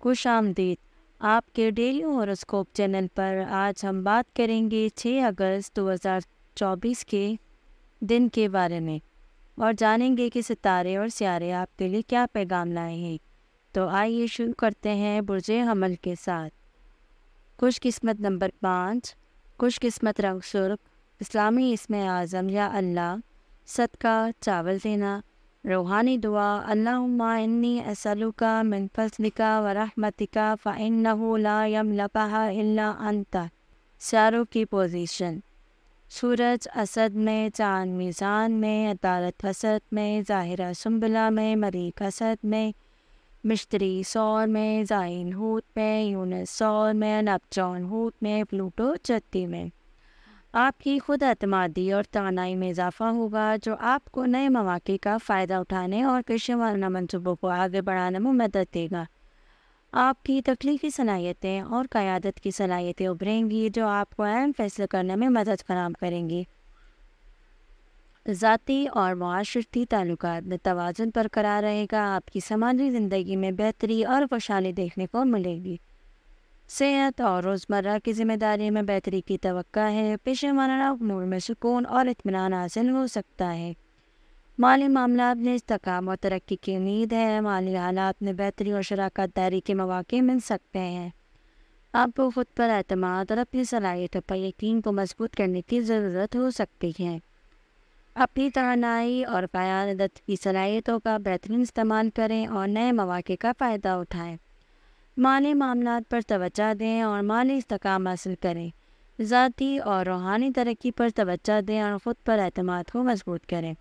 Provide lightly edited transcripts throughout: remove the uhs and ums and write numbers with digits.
خوش آمدید آپ کے ڈیلی ہوراسکوپ چینل پر۔ آج ہم بات کریں گے 6 اگست 2024 کے دن کے بارے میں اور جانیں گے کہ ستارے اور سیارے آپ کے لیے کیا پیغام لائے ہیں۔ تو آئیے شروع کرتے ہیں برج حمل کے ساتھ۔ خوش قسمت نمبر 5، خوش قسمت رنگ سرخ، اسلامی اسم اعظم یا اللہ، صدقہ چاول دینا، روحانی دعا اللہم انی اسألک من فضلک و رحمتک فإنہ لا یملکہ الا انت۔ سیاروں کی پوزیشن: سورج اسد میں، چاند میزان میں، عطارد اسد میں، ظاہرہ سنبلہ میں، مریخ اسد میں، مشتری سور میں، زحیل حوت میں، یونس سور میں، نیپچون حوت میں، پلوٹو چتی میں۔ آپ کی خود اعتمادی اور توانائی میں اضافہ ہوگا جو آپ کو نئے مواقع کا فائدہ اٹھانے اور پیشہ ورانہ منصوبوں کو آگے بڑھانے میں مدد دے گا۔ آپ کی تخلیقی صلاحیتیں اور قیادت کی صلاحیتیں ابھریں گی جو آپ کو اہم فیصلے کرنے میں مدد فراہم کریں گی۔ ذاتی اور معاشرتی تعلقات میں توازن برقرار رہے گا۔ آپ کی سماجی زندگی میں بہتری اور خوشحالی دیکھنے کو ملے گی۔ صحت اور روزمرہ کی ذمہ داری میں بہتری کی توقع ہے۔ پیشہ ورانہ امور میں سکون اور اطمینان حاصل ہو سکتا ہے۔ مالی معاملات میں استحکام اور ترقی کی امید ہے۔ مالی حالات میں بہتری اور شراکت داری کے مواقع مل سکتے ہیں۔ آپ کو خود پر اعتماد اور اپنی صلاحیتوں پر یقین کو مضبوط کرنے کی ضرورت ہو سکتی ہے۔ اپنی توانائی اور قیادت کی صلاحیتوں کا بہترین استعمال کریں اور نئے مواقع کا فائدہ اٹھائیں۔ مالی معاملات پر توجہ دیں اور مالی استحکام حاصل کریں۔ ذاتی اور روحانی ترقی پر توجہ دیں اور خود پر اعتماد کو مضبوط کریں۔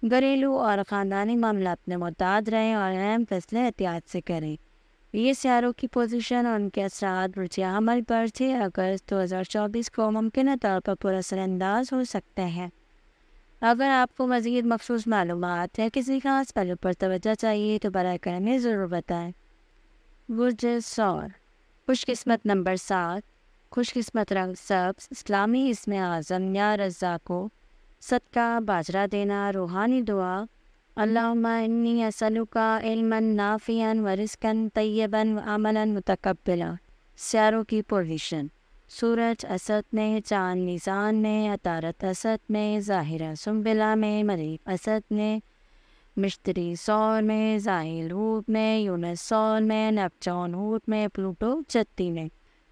گھریلو اور خاندانی معاملات میں محتاط رہیں اور اہم فیصلے احتیاط سے کریں۔ یہ سیاروں کی پوزیشن اور ان کے اثرات برج حمل پر 6 اگست 2024 کو ممکنہ طور پر پر اثر انداز ہو سکتے ہیں۔ اگر آپ کو مزید مخصوص معلومات یا کسی خاص پہلو پر توجہ چاہیے تو براہ کرم ضرور بتائیں۔ برج ثور، خوش قسمت نمبر 7، خوش قسمت رنگ سبز، اسلامی اسم اعظم یا رزاقو، صدقہ باجرہ دینا، روحانی دعا اللہم انی اسألک علما نافعا و رزقا طیبا و عملا متقبلا۔ سیاروں کی پوزیشن: سورج اسد میں، چاند میزان میں، عطارد اسد میں، ظاہرہ سنبلہ میں، مریخ اسد میں، مشتری سور میں، زحیل حوت میں، یونس سور میں، نیپچون حوت میں، پلوٹو چتی میں۔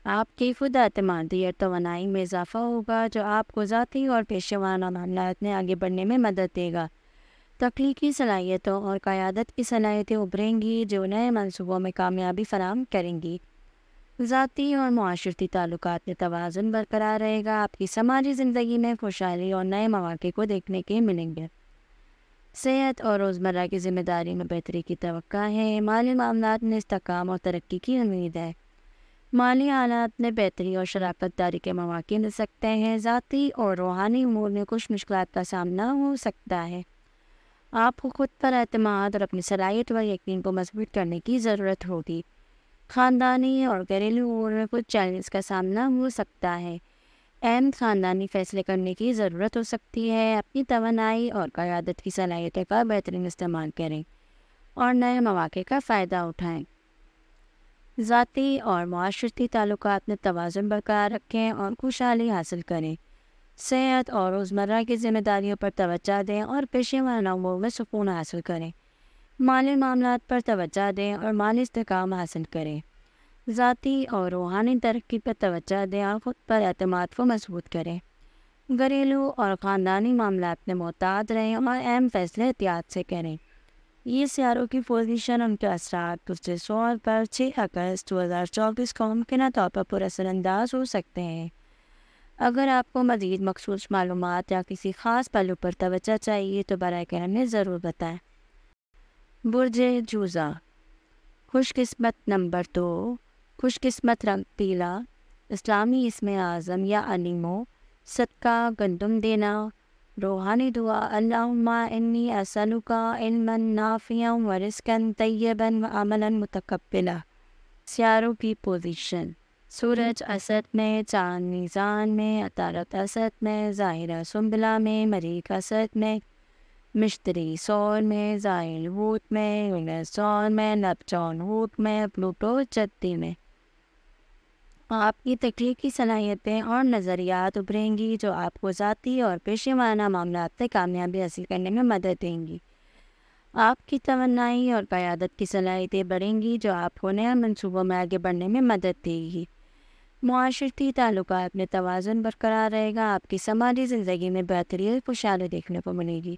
آپ کی خود اعتمادی اور توانائی میں اضافہ ہوگا جو آپ کو ذاتی اور پیشہ ورانہ معاملات میں آگے بڑھنے میں مدد دے گا۔ تخلیقی صلاحیتوں اور قیادت کی صلاحیتیں ابھریں گی جو نئے منصوبوں میں کامیابی فراہم کریں گی۔ ذاتی اور معاشرتی تعلقات میں توازن برقرار رہے گا۔ آپ کی سماجی زندگی میں خوشحالی اور نئے مواقع کو دیکھنے کے ملیں گے۔ صحت اور روزمرہ کی ذمہ داری میں بہتری کی توقع ہے۔ مالی معاملات میں استحکام اور ترقی کی امید ہے۔ مالی حالات میں بہتری اور شراکت داری کے مواقع مل سکتے ہیں۔ ذاتی اور روحانی امور میں کچھ مشکلات کا سامنا ہو سکتا ہے۔ آپ کو خود پر اعتماد اور اپنی صلاحیت و یقین کو مضبوط کرنے کی ضرورت ہوگی۔ خاندانی اور گھریلو امور میں کچھ چیلنجز کا سامنا ہو سکتا ہے۔ اہم خاندانی فیصلے کرنے کی ضرورت ہو سکتی ہے۔ اپنی توانائی اور قیادت کی صلاحیتوں کا بہترین استعمال کریں اور نئے مواقع کا فائدہ اٹھائیں۔ ذاتی اور معاشرتی تعلقات میں توازن برقرار رکھیں اور خوشحالی حاصل کریں۔ صحت اور روزمرہ کی ذمہ داریوں پر توجہ دیں اور پیشہ ورانہ امور میں سکون حاصل کریں۔ مالی معاملات پر توجہ دیں اور مالی استحکام حاصل کریں۔ ذاتی اور روحانی ترقی پر توجہ دیں اور خود پر اعتماد کو مضبوط کریں۔ گھریلو اور خاندانی معاملات میں محتاط رہیں اور اہم فیصلے احتیاط سے کریں۔ یہ سیاروں کی پوزیشن ان کے اثرات برج ثور پر 6 اگست 2024 کو ممکنہ طور پر پر اثر انداز ہو سکتے ہیں۔ اگر آپ کو مزید مخصوص معلومات یا کسی خاص پہلو پر توجہ چاہیے تو براہ کرم ضرور بتائیں۔ برج جوزہ، خوش قسمت نمبر 2، خوش قسمت رنگ پیلا، اسلامی اسم اعظم یا علیمو، صدقہ گندم دینا، روحانی دعا اللہم انی اسألک علما نافعا و رزقا طیبا و عملا متقبلا۔ سیاروں کی پوزیشن: سورج اسد میں، چاند میزان میں، عطارد اسد میں، ظاہرہ سنبلہ میں، مریخ اسد میں، مشتری سول میں، زائل ہوت میں، یونس سول میں، نپچون ہوت میں، پلوٹو چتی میں۔ آپ کی تخلیقی صلاحیتیں اور نظریات ابھریں گی جو آپ کو ذاتی اور پیشہ ورانہ معاملات میں کامیابی حاصل کرنے میں مدد دیں گی۔ آپ کی توانائی اور قیادت کی صلاحیتیں بڑھیں گی جو آپ کو نئے منصوبوں میں آگے بڑھنے میں مدد دے گی۔ معاشرتی تعلقات میں توازن برقرار رہے گا، آپ کی سماجی زندگی میں بہتری اور خوشحالی دیکھنے کو ملے گی۔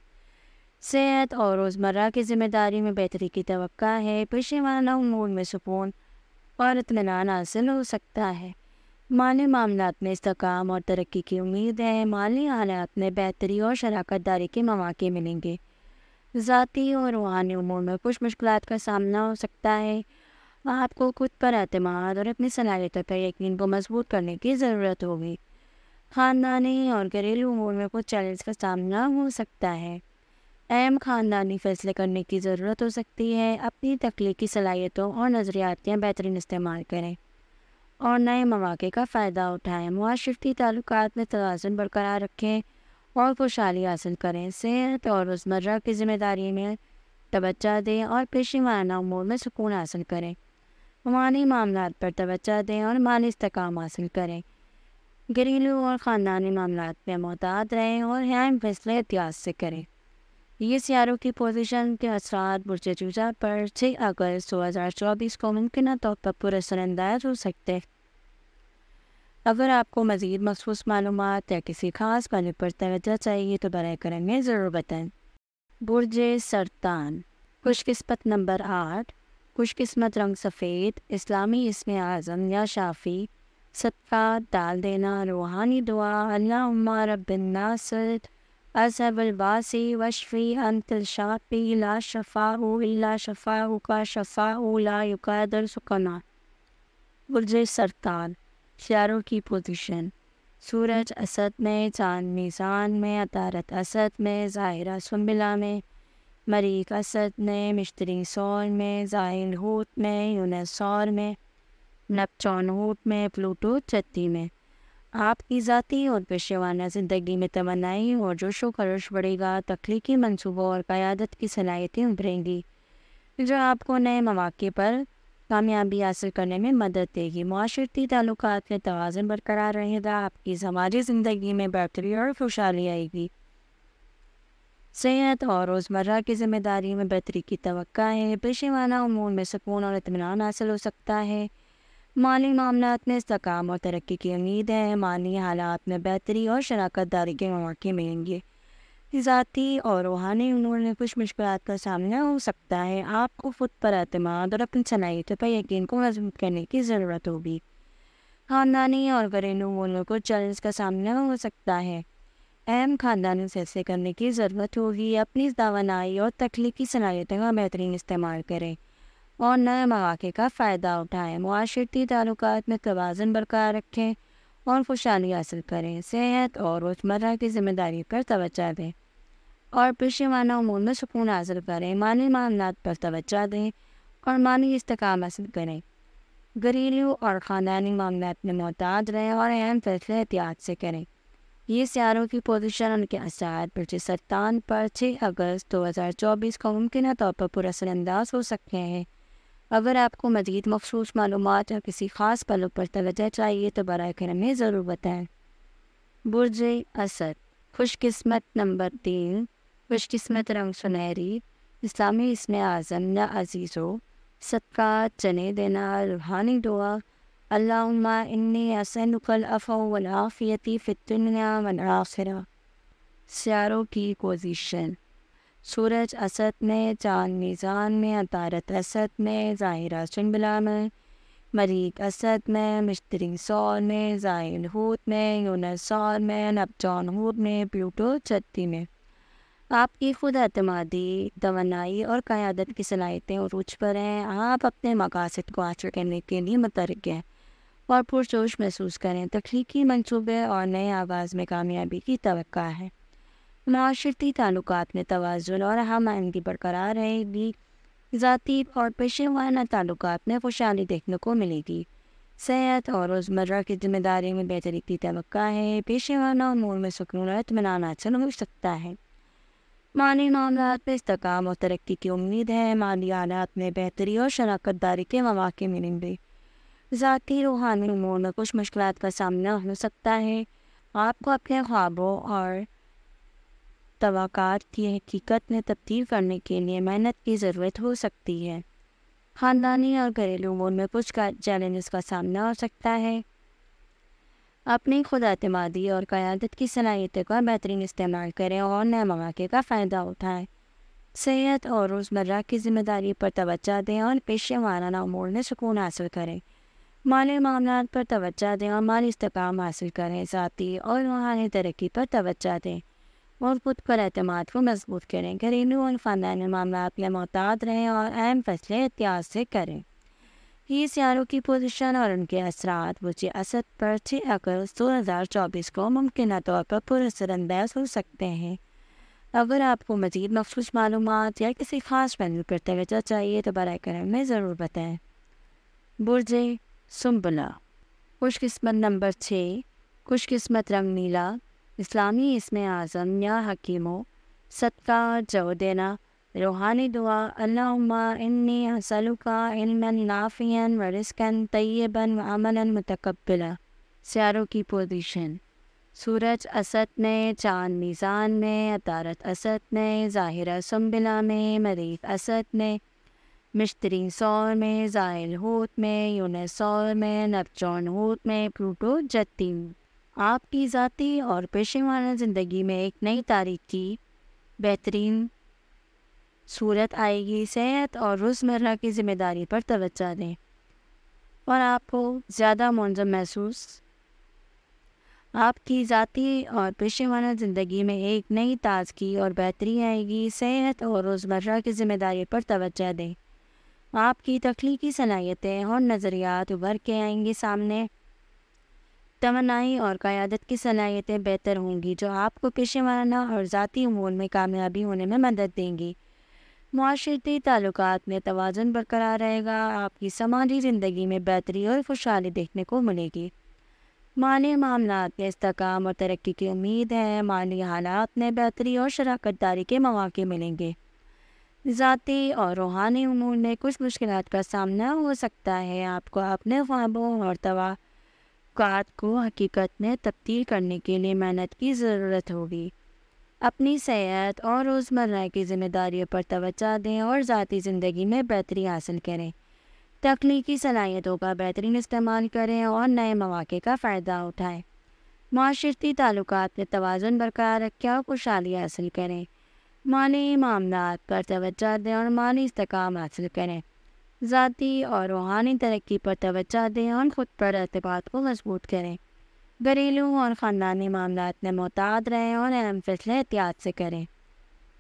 صحت اور روزمرہ کی ذمہ داری میں بہتری کی توقع ہے، پیشہ ورانہ امور میں سکون اور اطمینان حاصل ہو سکتا ہے۔ مالی معاملات میں استحکام اور ترقی کی امید ہے، مالی حالات میں بہتری اور شراکت داری کے مواقع ملیں گے۔ ذاتی اور روحانی امور میں کچھ مشکلات کا سامنا ہو سکتا ہے، آپ کو خود پر اعتماد اور اپنی صلاحیتوں پر یقین کو مضبوط کرنے کی ضرورت ہوگی۔ خاندانی اور گھریلو امور میں کچھ چیلنج کا سامنا ہو سکتا ہے، اہم خاندانی فیصلے کرنے کی ضرورت ہو سکتی ہے۔ اپنی تخلیقی صلاحیتوں اور نظریات کا بہترین استعمال کریں اور نئے مواقع کا فائدہ اٹھائیں۔ معاشرتی تعلقات میں توازن برقرار رکھیں اور خوشحالی حاصل کریں۔ صحت اور روزمرہ کی ذمہ داری میں توجہ دیں اور پیشہ ورانہ امور میں سکون حاصل کریں۔ مالی معاملات پر توجہ دیں اور مالی استحکام حاصل کریں۔ گھریلو اور خاندانی معاملات میں محتاط رہیں اور اہم فیصلے احتیاط سے کریں۔ یہ سیاروں کی پوزیشن کے اثرات برج جوزہ پر 6 اگست 2024 کو ممکنہ طور پر پر اثر انداز ہو سکتے ہیں۔ اگر آپ کو مزید مخصوص معلومات یا کسی خاص پہلو پر توجہ چاہیے تو براہ کرم میں ضرور بتائیں۔ برج سرطان، خوش قسمت نمبر 8، خوش قسمت رنگ سفید، اسلامی اسم اعظم یا شافی، صدقات ڈال دینا، روحانی دعا، اللہم رب الناس اذهب الباس واشفی انت الشافی لا شفاء الا شفاؤک شفاء لا یغادر سقما۔ برج سرطان، سیاروں کی پوزیشن: سورج اسد میں، چاند میزان میں، عطارد اسد میں، ظاہرہ سنبلہ میں، مریخ اسد میں، مشتری سول میں، زائل ہوت میں، یونس سول میں، نپچون ہوت میں، پلوٹو چتی میں۔ آپ کی ذاتی اور پیشہ ورانہ زندگی میں توانائی اور جوش و خروش بڑھے گا، تخلیقی منصوبوں اور قیادت کی صلاحیتیں ابھریں گی جو آپ کو نئے مواقع پر کامیابی حاصل کرنے میں مدد دے گی۔ معاشرتی تعلقات میں توازن برقرار رہے گا، آپ کی سماجی زندگی میں بہتری اور خوشحالی آئے گی۔ صحت اور روزمرہ کی ذمہ داری میں بہتری کی توقع ہے، پیشہ ورانہ امور میں سکون اور اطمینان حاصل ہو سکتا ہے۔ مالی معاملات میں استحکام اور ترقی کی امید ہے، مالی حالات میں بہتری اور شراکت داری کے مواقع ملیں گے۔ ذاتی اور روحانی امور میں کچھ مشکلات کا سامنا ہو سکتا ہے، آپ کو خود پر اعتماد اور اپنی صلاحیتوں پر یقین کو مضبوط کرنے کی ضرورت ہوگی۔ خاندانی اور گھریلو امور میں کچھ چیلنج کا سامنا ہو سکتا ہے، اہم خاندانی فیصلے کرنے کی ضرورت ہوگی۔ اپنی توانائی اور تخلیقی صلاحیتوں کا بہترین استعمال کریں اور نئے مواقع کا فائدہ اٹھائیں۔ معاشرتی تعلقات میں توازن برقرار رکھیں اور خوشحالی حاصل کریں۔ صحت اور روزمرہ کی ذمہ داری پر توجہ دیں اور پیشہ ورانہ امور میں سکون حاصل کریں۔ مالی معاملات پر توجہ دیں اور مالی استحکام حاصل کریں۔ گھریلو اور خاندانی معاملات میں محتاط رہیں اور اہم فیصلے احتیاط سے کریں۔ یہ سیاروں کی پوزیشن ان کے اثرات برج سرطان پر 6 اگست 2024 کو ممکنہ طور پر پر اثر انداز ہو سکتے ہیں۔ اگر آپ کو مزید مخصوص معلومات یا کسی خاص پہلو پر توجہ چاہیے تو براہ کرم میں ضرور بتائیں۔ برج اسد، خوش قسمت نمبر 3، خوش قسمت رنگ سنہری، اسلامی اسم اعظم یا عزیزو، صدقات چنے دینا، روحانی دعا، اللہم انی اسألک العفو والعافیۃ فی الدنیا والآخرہ۔ سیاروں کی پوزیشن: سورج اسد میں، چاند میزان میں، عطارد اسد میں، ظاہرہ سنبلہ میں، مریخ اسد میں، مشتری سول میں، زائل ہوت میں، یونس سول میں، نپچون ہوت میں، پلوٹو چتی میں۔ آپ کی خود اعتمادی، توانائی اور قیادت کی صلاحیتیں عروج پر ہیں، آپ اپنے مقاصد کو حاصل کرنے کے لیے متحرک ہیں اور پرجوش محسوس کریں۔ تخلیقی منصوبے اور نئے آغاز میں کامیابی کی توقع ہے۔ معاشرتی تعلقات میں توازن اور ہم آہنگی برقرار رہے گی، ذاتی اور پیشہ ورانہ تعلقات میں خوشحالی دیکھنے کو ملے گی۔ صحت اور روزمرہ کی ذمہ داری میں بہتری کی توقع ہے، پیشہ ورانہ امور میں سکون اور اطمینان حاصل ہو سکتا ہے۔ مالی معاملات میں استحکام اور ترقی کی امید ہے، مالی حالات میں بہتری اور شراکت داری کے مواقع ملیں گے۔ ذاتی روحانی امور میں کچھ مشکلات کا سامنا ہو سکتا ہے۔ آپ کو اپنے خوابوں اور توقعات کی حقیقت میں تبدیل کرنے کے لیے محنت کی ضرورت ہو سکتی ہے۔ خاندانی اور گھریلو امور میں کچھ چیلنجز کا سامنا ہو سکتا ہے۔ اپنی خود اعتمادی اور قیادت کی صلاحیتوں کا بہترین استعمال کریں اور نئے مواقع کا فائدہ اٹھائیں۔ صحت اور روزمرہ کی ذمہ داری پر توجہ دیں اور پیشہ ورانہ امور میں سکون حاصل کریں۔ مالی معاملات پر توجہ دیں اور مالی استحکام حاصل کریں۔ ذاتی اور روحانی ترقی پر توجہ دیں اور خود پر اعتماد کو مضبوط کریں۔ گھریلو اور خاندانی معاملات میں محتاط رہیں اور اہم فیصلے احتیاط سے کریں۔ یہ سیاروں کی پوزیشن اور ان کے اثرات وجہ اسد پر 6 اگست 2024 کو ممکنہ طور پر پر اثر انداز ہو سکتے ہیں۔ اگر آپ کو مزید مخصوص معلومات یا کسی خاص پہلو پر توجہ چاہیے تو براہ کرم میں ضرور بتائیں۔ برج سنبلہ، خوش قسمت نمبر 6، خوش قسمت رنگ نیلا، اسلامی اسم اعظم یا حکیمو، صدقہ جو دینا، روحانی دعا، اللہم انی اسألک علما نافعا ورزقا طیبا وعملا متقبلا۔ سیاروں کی پوزیشن، سورج اسد میں، چاند میزان میں، عطارد اسد میں، ظاہرہ سنبلہ میں، مریخ اسد میں، مشتری سور میں، زحل حوت میں، یونس سور میں، نیپچون حوت میں، پلوٹو جتی میں۔ آپ کی ذاتی اور پیشہ ورانہ زندگی میں ایک نئی تاریخ کی بہترین صورت آئے گی۔ صحت اور روزمرہ کی ذمہ داری پر توجہ دیں اور آپ کو زیادہ منظم محسوس۔ آپ کی ذاتی اور پیشہ ورانہ زندگی میں ایک نئی تازگی اور بہتری آئے گی۔ صحت اور روزمرہ کی ذمہ داری پر توجہ دیں۔ آپ کی تخلیقی صلاحیتیں اور نظریات ابھر کے آئیں گی سامنے۔ توانائی اور قیادت کی صلاحیتیں بہتر ہوں گی جو آپ کو پیشہ ورانہ اور ذاتی امور میں کامیابی ہونے میں مدد دیں گی۔ معاشرتی تعلقات میں توازن برقرار رہے گا۔ آپ کی سماجی زندگی میں بہتری اور خوشحالی دیکھنے کو ملے گی۔ مالی معاملات میں استحکام اور ترقی کی امید ہے۔ مالی حالات میں بہتری اور شراکت داری کے مواقع ملیں گے۔ ذاتی اور روحانی امور میں کچھ مشکلات کا سامنا ہو سکتا ہے۔ آپ کو اپنے خوابوں اور توقعات کو حقیقت میں تبدیل کرنے کے لیے محنت کی ضرورت ہوگی۔ اپنی صحت اور روزمرہ کی ذمہ داریوں پر توجہ دیں اور ذاتی زندگی میں بہتری حاصل کریں۔ تخلیقی صلاحیتوں کا بہترین استعمال کریں اور نئے مواقع کا فائدہ اٹھائیں۔ معاشرتی تعلقات میں توازن برقرار رکھیں اور خوشحالی حاصل کریں۔ مالی معاملات پر توجہ دیں اور مالی استحکام حاصل کریں۔ ذاتی اور روحانی ترقی پر توجہ دیں اور خود پر اعتماد کو مضبوط کریں۔ گھریلو اور خاندانی معاملات میں محتاط رہیں اور اہم فیصلے احتیاط سے کریں۔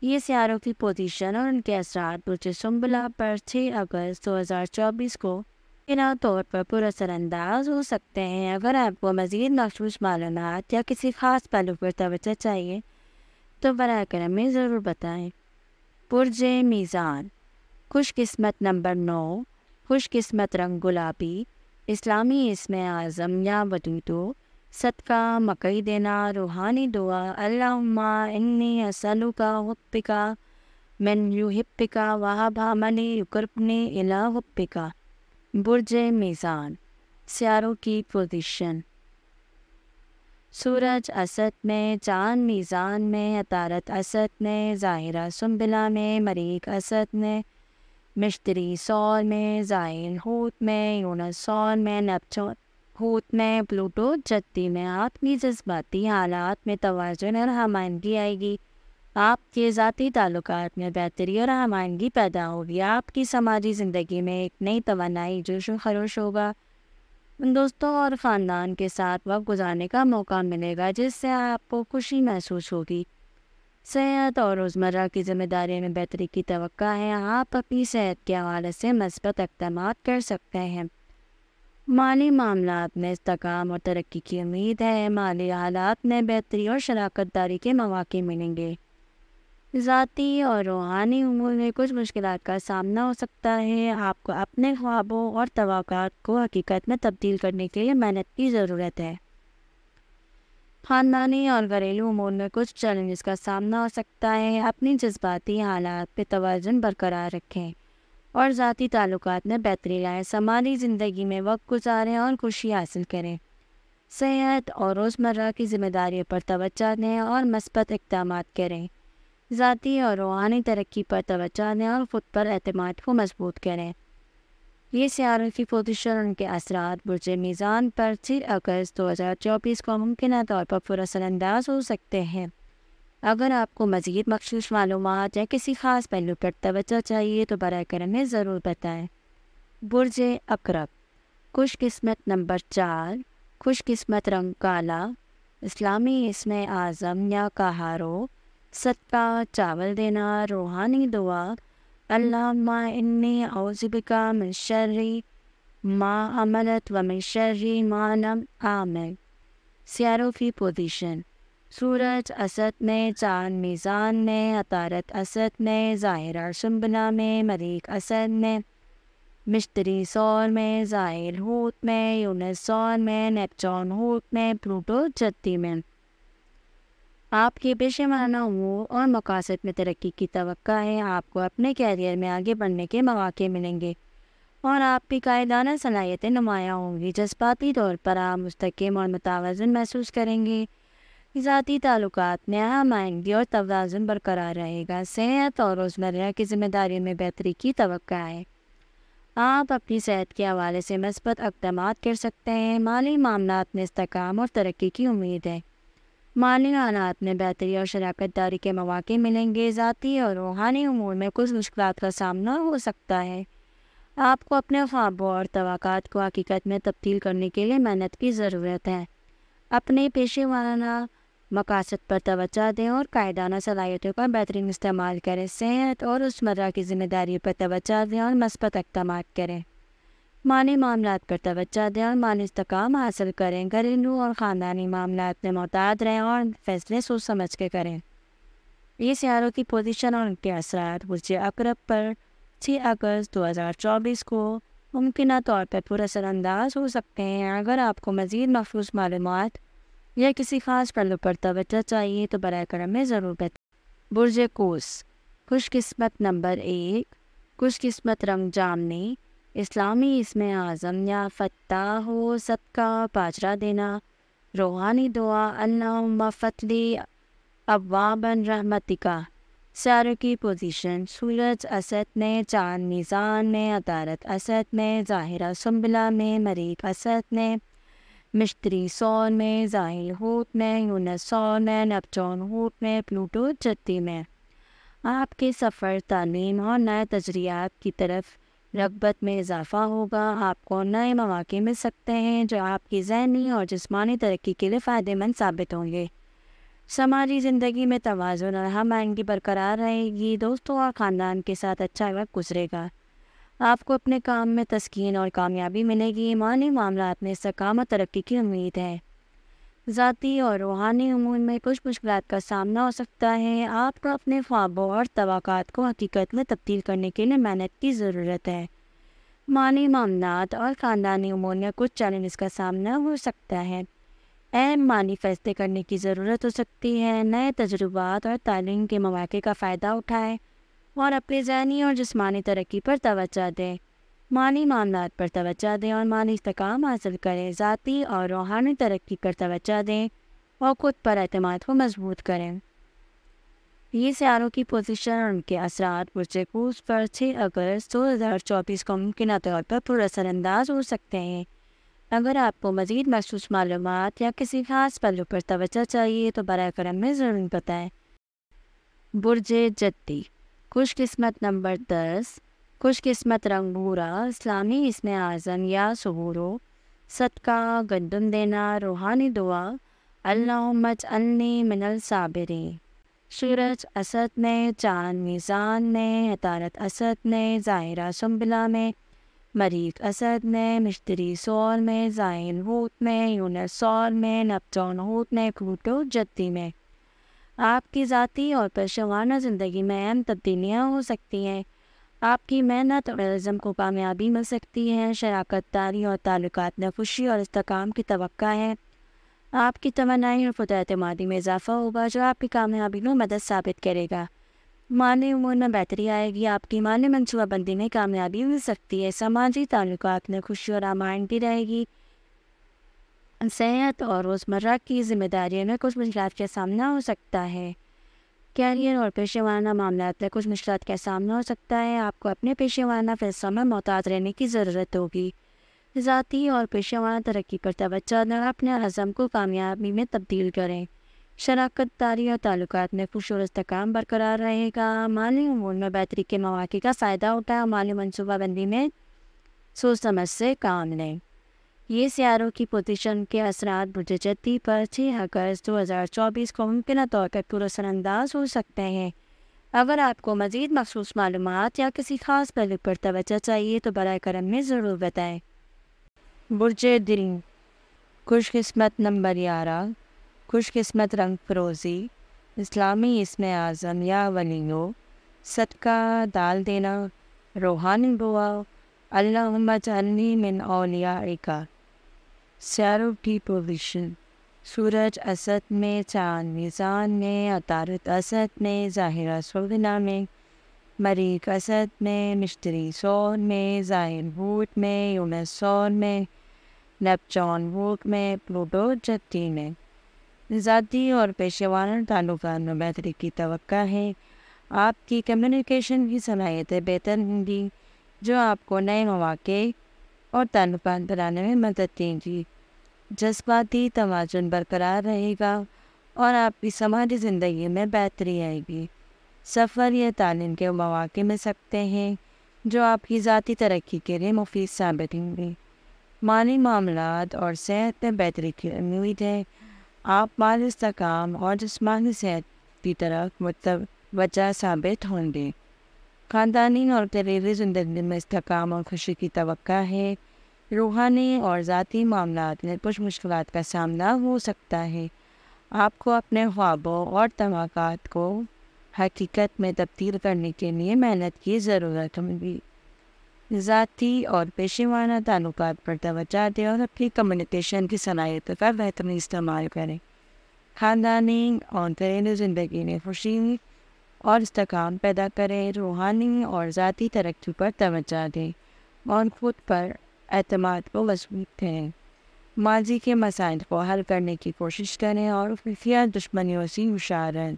یہ سیاروں کی پوزیشن اور ان کے اثرات برج سنبلہ پر 6 اگست 2024 کو ممکنہ طور پر پر اثر انداز ہو سکتے ہیں۔ اگر آپ کو مزید مخصوص معلومات یا کسی خاص پہلو پر توجہ چاہیے تو براہ کرم میں ضرور بتائیں۔ برج میزان، خوش قسمت نمبر 9، خوش قسمت رنگ گلابی، اسلامی اسم اعظم یا ودودو، صدقہ مکئی دینا، روحانی دعا، اللہم انی اسألک حبک من یحبک وہب من یقربنی الی حبک۔ برج میزان، سیاروں کی پوزیشن، سورج اسد میں، چاند میزان میں، عطارد اسد میں، ظاہرہ سنبلہ میں، مریخ اسد میں، مشتری سور میں، زحل حوت میں، یونس سور میں، نیپچون حوت میں، پلوٹو جتی میں۔ آپ کی جذباتی حالات میں توازن اور ہمآہنگی آئے گی۔ آپ کے ذاتی تعلقات میں بہتری اور ہمآہنگی پیدا ہوگی۔ آپ کی سماجی زندگی میں ایک نئی توانائی جوش و خروش ہوگا۔ دوستوں اور خاندان کے ساتھ وقت گزارنے کا موقع ملے گا جس سے آپ کو خوشی محسوس ہوگی۔ صحت اور روزمرہ کی ذمہ داری میں بہتری کی توقع ہے۔ آپ اپنی صحت کے حوالے سے مثبت اقدامات کر سکتے ہیں۔ مالی معاملات میں استحکام اور ترقی کی امید ہے۔ مالی حالات میں بہتری اور شراکت داری کے مواقع ملیں گے۔ ذاتی اور روحانی امور میں کچھ مشکلات کا سامنا ہو سکتا ہے۔ آپ کو اپنے خوابوں اور توقعات کو حقیقت میں تبدیل کرنے کے لیے محنت کی ضرورت ہے۔ خاندانی اور گھریلو امور میں کچھ چیلنجز کا سامنا ہو سکتا ہے۔ اپنی جذباتی حالات پہ توازن برقرار رکھیں اور ذاتی تعلقات میں بہتری لائیں۔ سماجی زندگی میں وقت گزاریں اور خوشی حاصل کریں۔ صحت اور روزمرہ کی ذمہ داریوں پر توجہ دیں اور مثبت اقدامات کریں۔ ذاتی اور روحانی ترقی پر توجہ دیں اور خود پر اعتماد کو مضبوط کریں۔ یہ سیاروں کی پوزیشن اور ان کے اثرات برج میزان پر 6 اگست 2024 کو ممکنہ طور پر پر اثر انداز ہو سکتے ہیں۔ اگر آپ کو مزید مخصوص معلومات یا کسی خاص پہلو پر توجہ چاہیے تو براہ کرم ہمیں ضرور بتائیں۔ برج عقرب، خوش قسمت نمبر 4، خوش قسمت رنگ کالا، اسلامی اسم اعظم یا کہارو، صدقہ چاول دینا، روحانی دعا اللہم انی اعوذ بکا من شر ما عملت و من شر ما لم اعمل۔ سیاروں کی پوزیشن، سورج اسد میں، چاند میزان میں، عطارد اسد میں، ظاہرہ سنبلہ میں، مریخ اسد میں، مشتری سور میں، زحیل حوت میں، یونس سور میں، نیپچون حوت میں، پلوٹو جدی میں۔ آپ کے پیشہ ورانہ امور اور مقاصد میں ترقی کی توقع ہے۔ آپ کو اپنے کیریئر میں آگے بڑھنے کے مواقع ملیں گے اور آپ کی قائدانہ صلاحیتیں نمایاں ہوں گی۔ جذباتی طور پر آپ مستحکم اور متوازن محسوس کریں گے۔ ذاتی تعلقات میں ہم آہنگی اور توازن برقرار رہے گا۔ صحت اور روزمرہ کی ذمہ داریوں میں بہتری کی توقع ہے۔ آپ اپنی صحت کے حوالے سے مثبت اقدامات کر سکتے ہیں۔ مالی معاملات میں استحکام اور ترقی کی امید ہے۔ مالی حالات میں بہتری اور شراکت داری کے مواقع ملیں گے۔ ذاتی اور روحانی امور میں کچھ مشکلات کا سامنا ہو سکتا ہے۔ آپ کو اپنے خوابوں اور توقعات کو حقیقت میں تبدیل کرنے کے لیے محنت کی ضرورت ہے۔ اپنے پیشہ ورانہ مقاصد پر توجہ دیں اور قائدانہ صلاحیتوں کا بہترین استعمال کریں۔ صحت اور روزمرہ کی ذمہ داریوں پر توجہ دیں اور مثبت اقدامات کریں۔ مالی معاملات پر توجہ دیں اور مالی استحکام حاصل کریں۔ گھریلو اور خاندانی معاملات میں محتاط رہیں اور فیصلے سوچ سمجھ کے کریں۔ یہ سیاروں کی پوزیشن اور ان کے اثرات برج عقرب پر 6 اگست 2024 کو ممکنہ طور پر پر اثر انداز ہو سکتے ہیں۔ اگر آپ کو مزید مخصوص معلومات یا کسی خاص پہلو پر توجہ چاہیے تو براہ کرم میں ضرور بتائیں۔ برج قوس، خوش قسمت نمبر 1، خوش قسمت رنگ جامنی، اسلامی اسم اعظم یا فتح ہو، صدقہ باجرہ دینا، روحانی دعا اللہم فتح ابواب رحمتک۔ سیاروں کی پوزیشن، سورج اسد میں، چاند میزان میں، عطارد اسد میں، ظاہرہ سنبلہ میں، مریخ اسد میں، مشتری سور میں، زحیل حوت میں، یونس سور میں، نیپچون حوت میں، پلوٹو جدی میں۔ آپ کے سفر، تعلیم اور نئے تجربات کی طرف رغبت میں اضافہ ہوگا۔ آپ کو نئے مواقع مل سکتے ہیں جو آپ کی ذہنی اور جسمانی ترقی کے لیے فائدہ مند ثابت ہوں گے۔ سماجی زندگی میں توازن اور ہم آہنگی برقرار رہے گی۔ دوستوں اور خاندان کے ساتھ اچھا وقت گزرے گا۔ آپ کو اپنے کام میں تسکین اور کامیابی ملے گی۔ مالی معاملات میں استحکام اور ترقی کی امید ہے۔ ذاتی اور روحانی امور میں کچھ مشکلات کا سامنا ہو سکتا ہے۔ آپ کو اپنے خوابوں اور توقعات کو حقیقت میں تبدیل کرنے کے لیے محنت کی ضرورت ہے۔ مالی معاملات اور خاندانی امور میں کچھ چیلنجز کا سامنا ہو سکتا ہے۔ اہم مالی فیصلے کرنے کی ضرورت ہو سکتی ہے۔ نئے تجربات اور تعلیم کے مواقع کا فائدہ اٹھائیں اور اپنی ذہنی اور جسمانی ترقی پر توجہ دیں۔ مالی معاملات پر توجہ دیں اور مالی استحکام حاصل کریں۔ ذاتی اور روحانی ترقی پر توجہ دیں اور خود پر اعتماد کو مضبوط کریں۔ یہ سیاروں کی پوزیشن اور ان کے اثرات برج قوس پر 6 اگست 2024 کو ممکنہ طور پر پر اثر انداز ہو سکتے ہیں۔ اگر آپ کو مزید مخصوص معلومات یا کسی خاص پہلو پر توجہ چاہیے تو براہ کرم میں ضرور بتائیں۔ برج جدی، خوش قسمت نمبر 10، خوش قسمت رنگ بھورا، اسلامی اسم اعظم یا سہورو، صدقہ گندم دینا، روحانی دعا اللہم اجعلنی من الصابرین۔ سورج اسد میں، چاند میزان میں، عطارد اسد میں، ظاہرہ سنبلہ میں، مریخ اسد میں، مشتری سور میں، زحیل حوت میں، یونس سور میں، نیپچون حوت میں، پلوٹو جدی میں۔ آپ کی ذاتی اور پیشہ ورانہ زندگی میں اہم تبدیلیاں ہو سکتی ہیں۔ آپ کی محنت اور عزم کو کامیابی مل سکتی ہے۔ شراکت داری اور تعلقات میں خوشی اور استحکام کی توقع ہے۔ آپ کی توانائی اور خود اعتمادی میں اضافہ ہوگا جو آپ کی کامیابی میں مدد ثابت کرے گا۔ مالی امور میں بہتری آئے گی، آپ کی مالی منصوبہ بندی میں کامیابی مل سکتی ہے۔ سماجی تعلقات میں خوشی اور آمادگی رہے گی۔ صحت اور روزمرہ کی ذمہ داریوں میں کچھ مشکلات کا سامنا ہو سکتا ہے۔ کیریئر اور پیشہ ورانہ معاملات میں کچھ مشکلات کا سامنا ہو سکتا ہے۔ آپ کو اپنے پیشہ ورانہ فیصلوں میں محتاط رہنے کی ضرورت ہوگی۔ ذاتی اور پیشہ ورانہ ترقی پر توجہ دیں اور اپنے عزم کو کامیابی میں تبدیل کریں۔ شراکت داری اور تعلقات میں خوشی اور استحکام برقرار رہے گا۔ مالی امور میں بہتری کے مواقع کا فائدہ اٹھائیں اور مالی منصوبہ بندی میں سوچ سمجھ سے کام لیں۔ یہ سیاروں کی پوزیشن کے اثرات برج جدی پر 6 اگست 2024 کو ممکنہ طور پر پر اثر انداز ہو سکتے ہیں۔ اگر آپ کو مزید مخصوص معلومات یا کسی خاص پہلو پر توجہ چاہیے تو براہ کرم میں ضرور بتائیں۔ برج دل، خوش قسمت نمبر 11، خوش قسمت رنگ فروزی، اسلامی اسم اعظم یا ولیو، صدقہ ڈال دینا، روحانی دعا، اللہم اجعلنی من اولیائک۔ سیاروں کی پوزیشن، سورج اسد میں، چاند میزان میں، عطارد اسد میں، ظاہرہ سوگنا میں، مریخ اسد میں، مشتری سون میں، ظاہر بھوت میں، یونس سون میں، نیپچون بھوت میں، پلوٹو جتی میں۔ ذاتی اور پیشہ ورانہ تعلقات میں بہتری کی توقع ہے۔ آپ کی کمیونیکیشن کی صلاحیتیں بہتر ہوں گی جو آپ کو نئے مواقع اور تعلقات بنانے میں مدد دیں گی۔ جذباتی توازن برقرار رہے گا اور آپ کی سماجی زندگی میں بہتری آئے گی۔ سفر یا تعلیم کے مواقع مل سکتے ہیں جو آپ کی ذاتی ترقی کے لیے مفید ثابت ہوں گے۔ مالی معاملات اور صحت میں بہتری کی امید ہے۔ آپ مالی استحکام اور جسمانی صحت کی طرف متوجہ ثابت ہوں گے۔ خاندانی اور قریبی زندگی میں استحکام اور خوشی کی توقع ہے۔ روحانی اور ذاتی معاملات میں کچھ مشکلات کا سامنا ہو سکتا ہے۔ آپ کو اپنے خوابوں اور توقعات کو حقیقت میں تبدیل کرنے کے لیے محنت کی ضرورت ہوگی۔ ذاتی اور پیشہ ورانہ تعلقات پر توجہ دیں اور اپنی کمیونیکیشن کی صلاحیتوں کا بہترین استعمال کریں۔ خاندانی اور گھریلو زندگی میں خوشی اور استحکام پیدا کریں۔ روحانی اور ذاتی ترقی پر توجہ دیں اور خود پر اعتماد کو مضبوط کریں۔ ماضی کے مسائل کو حل کرنے کی کوشش کریں اور خفیہ دشمنیوں سے ہوشیار رہیں۔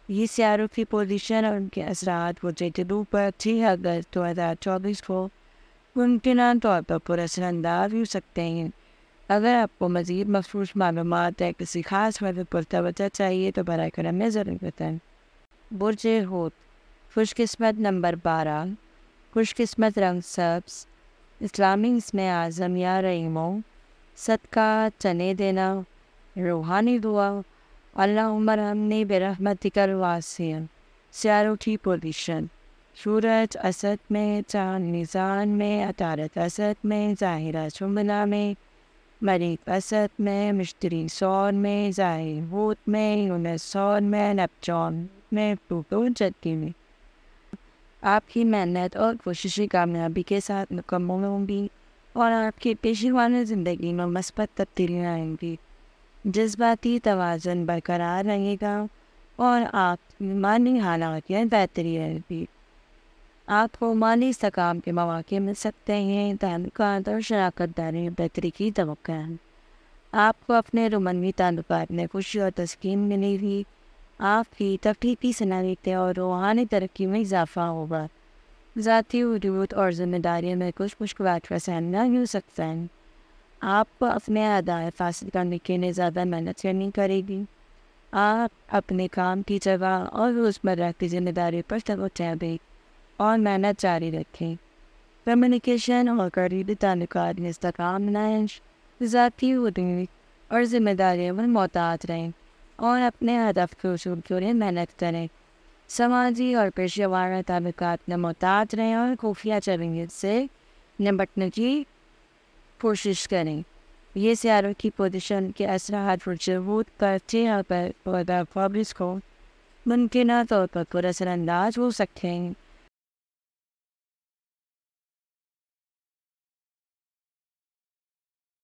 یہ سیاروں کی پوزیشن اور ان کے اثرات برج دلو پر 6 اگست 2024 کو ممکنہ طور پر پر اثر انداز ہو سکتے ہیں۔ اگر آپ کو مزید مخصوص معلومات یا کسی خاص موضوع پر توجہ چاہیے تو براہ کرم میں ضرور بتائیں۔ برج حوت، خوش قسمت نمبر 12، خوش قسمت رنگ سبز، اسلامی اسم اعظم یا رحیمو، صدقہ چنے دینا، روحانی دعا، اللہم ارحمنی برحمتک الواسعہ۔ سیاروں کی پوزیشن، سورج اسد میں، چاند میزان میں، عطارد اسد میں، ظاہرہ سنبلا میں، مریخ اسد میں، مشتری سون میں، ظاہر بھوت میں، یونس سون میں، نیپچون میں، پلوٹو جتی میں۔ آپ کی محنت اور کوششیں کامیابی کے ساتھ مکمل ہوں گی اور آپ کی پیشہ ورانہ زندگی میں مثبت تبدیلیاں آئیں گی۔ جذباتی توازن برقرار رہے گا اور آپ کی مالی حالات میں بہتری رہے گی۔ آپ کو مالی استحکام کے مواقع مل سکتے ہیں۔ تعلقات اور شراکت داری میں بہتری کی توقع ہے۔ آپ کو اپنے رومانوی تعلقات میں خوشی اور تسکین ملے گی۔ آپ کی تخلیقی صلاحیتیں اور روحانی ترقی میں اضافہ ہوگا۔ ذاتی حدود اور ذمہ داریوں میں کچھ مشکلات کا سامنا ہو سکتا ہے۔ آپ کو اپنے اہداف حاصل کرنے کے لیے زیادہ محنت کرنی پڑے گی۔ آپ اپنے کام کی جگہ اور روزمرہ کی ذمہ داری پر توجہ دیں اور محنت جاری رکھیں۔ کمیونیکیشن اور قریبی تعلقات میں استحکام لائیں۔ ذاتی حدود اور ذمہ داریوں میں محتاط رہیں اور اپنے ہدف کے حصول کے لیے محنت کریں۔ سماجی اور پیشہ ورانہ تعلقات میں محتاط رہیں اور خفیہ چیلنجز سے نمٹنے کی کوشش کریں۔ یہ سیاروں کی پوزیشن کے اثرات برج حوت پر 6 اگست 2024 کو ممکنہ طور پر پر اثر انداز ہو سکتے ہیں۔